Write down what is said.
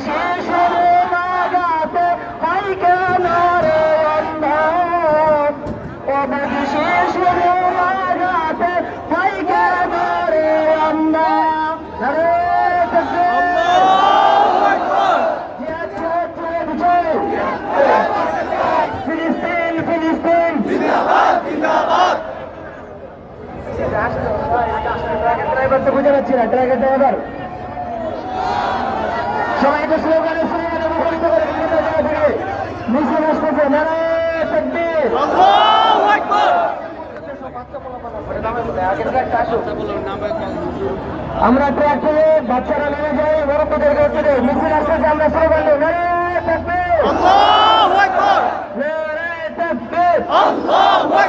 শিশুর লাগাতে হয় কেন রে অন্ধ, অবধ শিশুর লাগাতে হয় কেন রে অন্ধ। ফিলিস্তিন ফিলিস্তিন ড্রাইভার তো বুঝে পাচ্ছি না, ট্রাকের ড্রাইভার সবাই তো স্লোগানে স্লোগানে মুখরিত করে বিভিন্ন জায়গা থেকে মিছিল আসতেছে। নারায়ে তাকবীর, আল্লাহু আকবার। আমরা ট্রাক থেকে বাচ্চারা নেমে যাই, বড়দেরকে হচ্ছে মিছিল আসতেছে, আমরা স্লোগান দিই নারায়ে তাকবীর, আল্লাহু আকবার, নারায়ে তাকবীর, আল্লাহু আকবার।